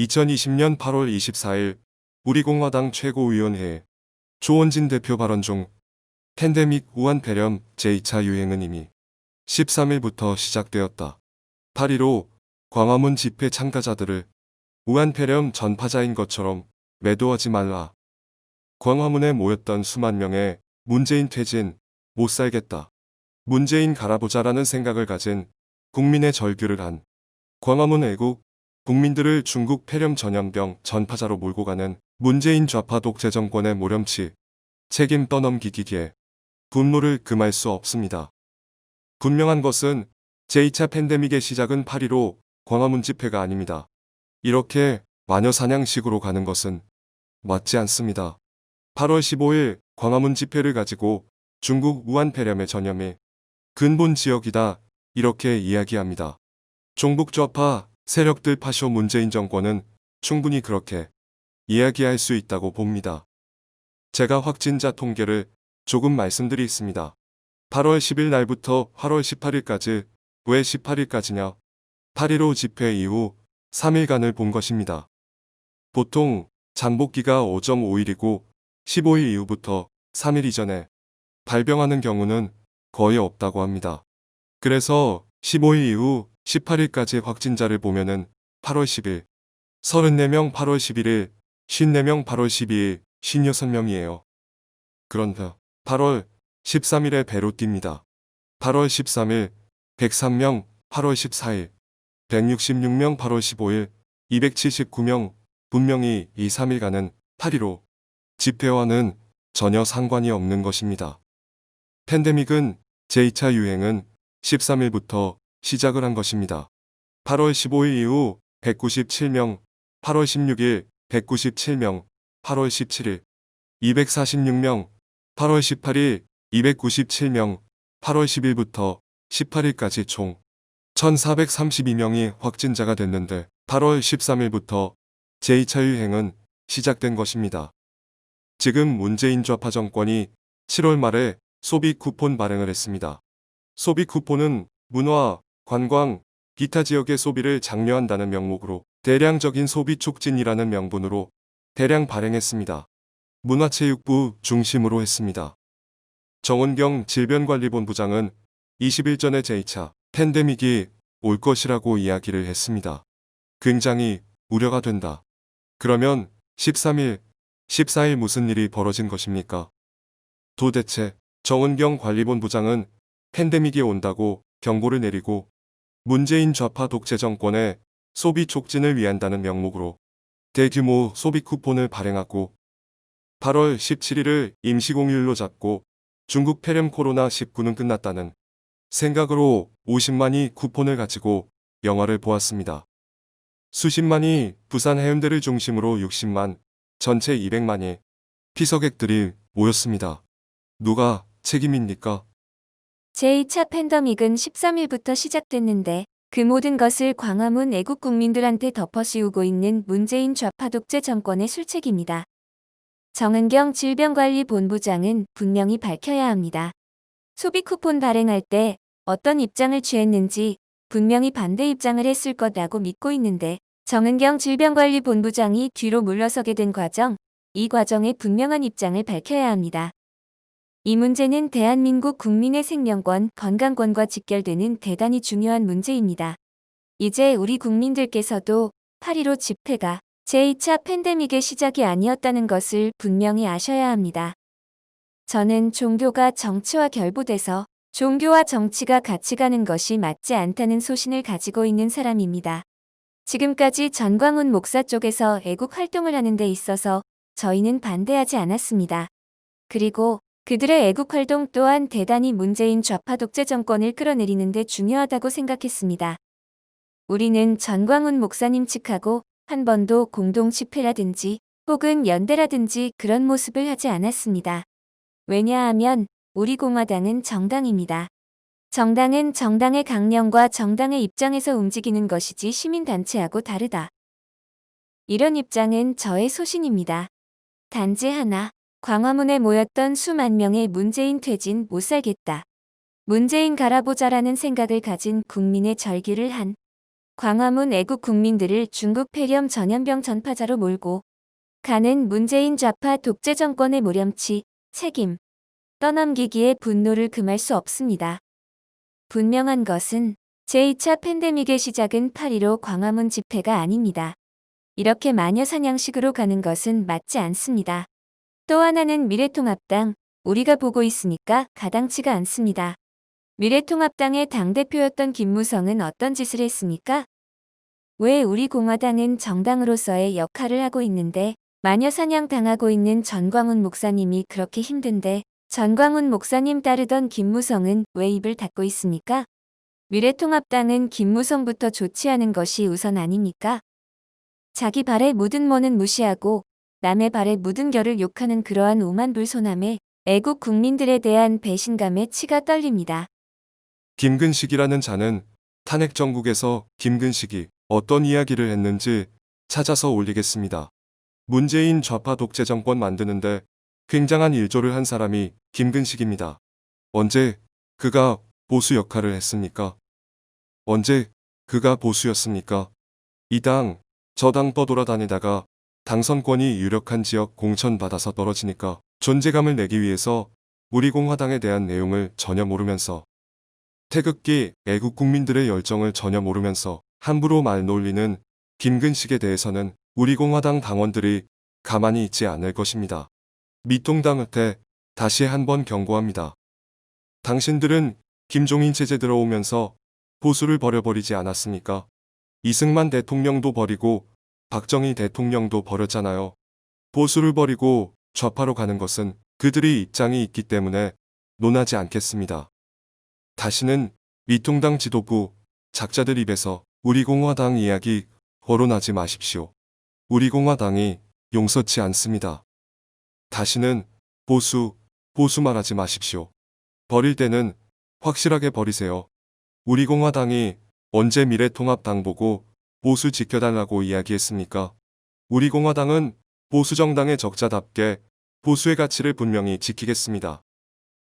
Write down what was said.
2020년 8월 24일 우리공화당 최고위원회 조원진 대표 발언 중 팬데믹 우한 폐렴 제2차 유행은 이미 13일부터 시작되었다. 8.15 광화문 집회 참가자들을 우한 폐렴 전파자인 것처럼 매도하지 말라. 광화문에 모였던 수만 명의 문재인 퇴진, 못 살겠다. 문재인 갈아보자라는 생각을 가진 국민의 절규를 한 광화문 애국 국민들을 중국 폐렴 전염병 전파자로 몰고 가는 문재인 좌파 독재 정권의 모렴치 책임 떠넘기기에 분노를 금할 수 없습니다. 분명한 것은 제2차 팬데믹의 시작은 8.15 광화문 집회가 아닙니다. 이렇게 마녀사냥식으로 가는 것은 맞지 않습니다. 8월 15일 광화문 집회를 가지고 중국 우한 폐렴의 전염의 근본 지역이다 이렇게 이야기합니다. 종북 좌파 세력들 파쇼 문재인 정권은 충분히 그렇게 이야기할 수 있다고 봅니다. 제가 확진자 통계를 조금 말씀드리겠습니다. 8월 10일 날부터 8월 18일까지 왜 18일까지냐? 8.15 집회 이후 3일간을 본 것입니다. 보통 잠복기가 5.5일이고 15일 이후부터 3일 이전에 발병하는 경우는 거의 없다고 합니다. 그래서 15일 이후 18일까지 확진자를 보면은 8월 10일 34명, 8월 11일 54명, 8월 12일 56명이에요. 그런데 8월 13일에 배로 뜁니다. 8월 13일 103명, 8월 14일 166명, 8월 15일 279명. 분명히 이 3일간은 8.15 집회와는 전혀 상관이 없는 것입니다. 팬데믹은 제2차 유행은 13일부터 시작을 한 것입니다. 8월 15일 이후 197명, 8월 16일 197명, 8월 17일 246명, 8월 18일 297명, 8월 10일부터 18일까지 총 1432명이 확진자가 됐는데 8월 13일부터 제2차 유행은 시작된 것입니다. 지금 문재인 좌파 정권이 7월 말에 소비 쿠폰 발행을 했습니다. 소비 쿠폰은 문화, 관광, 기타 지역의 소비를 장려한다는 명목으로 대량적인 소비 촉진이라는 명분으로 대량 발행했습니다. 문화체육부 중심으로 했습니다. 정은경 질병관리본부장은 20일 전에 제2차 팬데믹이 올 것이라고 이야기를 했습니다. 굉장히 우려가 된다. 그러면 13일, 14일 무슨 일이 벌어진 것입니까? 도대체 정은경 관리본부장은 팬데믹이 온다고 경고를 내리고 문재인 좌파 독재 정권의 소비 촉진을 위한다는 명목으로 대규모 소비 쿠폰을 발행하고 8월 17일을 임시공휴일로 잡고 중국 폐렴 코로나19는 끝났다는 생각으로 50만이 쿠폰을 가지고 영화를 보았습니다. 수십만이 부산 해운대를 중심으로 60만, 전체 200만이 피서객들이 모였습니다. 누가 책임입니까? 제2차 팬데믹은 13일부터 시작됐는데 그 모든 것을 광화문 애국 국민들한테 덮어씌우고 있는 문재인 좌파 독재 정권의 술책입니다. 정은경 질병관리본부장은 분명히 밝혀야 합니다. 소비 쿠폰 발행할 때 어떤 입장을 취했는지 분명히 반대 입장을 했을 거라고 믿고 있는데 정은경 질병관리본부장이 뒤로 물러서게 된 과정, 이 과정에 분명한 입장을 밝혀야 합니다. 이 문제는 대한민국 국민의 생명권, 건강권과 직결되는 대단히 중요한 문제입니다. 이제 우리 국민들께서도 8.15 집회가 제2차 팬데믹의 시작이 아니었다는 것을 분명히 아셔야 합니다. 저는 종교가 정치와 결부돼서 종교와 정치가 같이 가는 것이 맞지 않다는 소신을 가지고 있는 사람입니다. 지금까지 전광훈 목사 쪽에서 애국 활동을 하는 데 있어서 저희는 반대하지 않았습니다. 그리고 그들의 애국 활동 또한 대단히 문재인 좌파 독재 정권을 끌어내리는 데 중요하다고 생각했습니다. 우리는 전광훈 목사님 측하고 한 번도 공동 집회라든지 혹은 연대라든지 그런 모습을 하지 않았습니다. 왜냐하면 우리 공화당은 정당입니다. 정당은 정당의 강령과 정당의 입장에서 움직이는 것이지 시민단체하고 다르다. 이런 입장은 저의 소신입니다. 단지 하나, 광화문에 모였던 수만 명의 문재인 퇴진 못 살겠다. 문재인 갈아보자라는 생각을 가진 국민의 절규를 한 광화문 애국 국민들을 중국 폐렴 전염병 전파자로 몰고 가는 문재인 좌파 독재 정권의 모렴치, 책임, 떠넘기기에 분노를 금할 수 없습니다. 분명한 것은 제2차 팬데믹의 시작은 8.15 광화문 집회가 아닙니다. 이렇게 마녀 사냥식으로 가는 것은 맞지 않습니다. 또 하나는 미래통합당, 우리가 보고 있으니까 가당치가 않습니다. 미래통합당의 당대표였던 김무성은 어떤 짓을 했습니까? 왜 우리 공화당은 정당으로서의 역할을 하고 있는데 마녀 사냥 당하고 있는 전광훈 목사님이 그렇게 힘든데 전광훈 목사님 따르던 김무성은 왜 입을 닫고 있습니까? 미래통합당은 김무성부터 조치하는 것이 우선 아닙니까? 자기 발에 묻은 모는 무시하고 남의 발에 묻은 겨를 욕하는 그러한 오만불손함에 애국 국민들에 대한 배신감에 치가 떨립니다. 김근식이라는 자는 탄핵 정국에서 김근식이 어떤 이야기를 했는지 찾아서 올리겠습니다. 문재인 좌파 독재 정권 만드는데 굉장한 일조를 한 사람이 김근식입니다. 언제 그가 보수 역할을 했습니까? 언제 그가 보수였습니까? 이 당, 저 당 떠돌아다니다가 당선권이 유력한 지역 공천받아서 떨어지니까 존재감을 내기 위해서 우리 공화당에 대한 내용을 전혀 모르면서 태극기 애국 국민들의 열정을 전혀 모르면서 함부로 말 놀리는 김근식에 대해서는 우리 공화당 당원들이 가만히 있지 않을 것입니다. 미통당한테 다시 한번 경고합니다. 당신들은 김종인 체제 들어오면서 보수를 버려버리지 않았습니까? 이승만 대통령도 버리고 박정희 대통령도 버렸잖아요. 보수를 버리고 좌파로 가는 것은 그들의 입장이 있기 때문에 논하지 않겠습니다. 다시는 미통당 지도부 작자들 입에서 우리 공화당 이야기 거론하지 마십시오. 우리 공화당이 용서치 않습니다. 다시는 보수 말하지 마십시오. 버릴 때는 확실하게 버리세요. 우리 공화당이 언제 미래통합당 보고 보수 지켜달라고 이야기했습니까? 우리 공화당은 보수정당의 적자답게 보수의 가치를 분명히 지키겠습니다.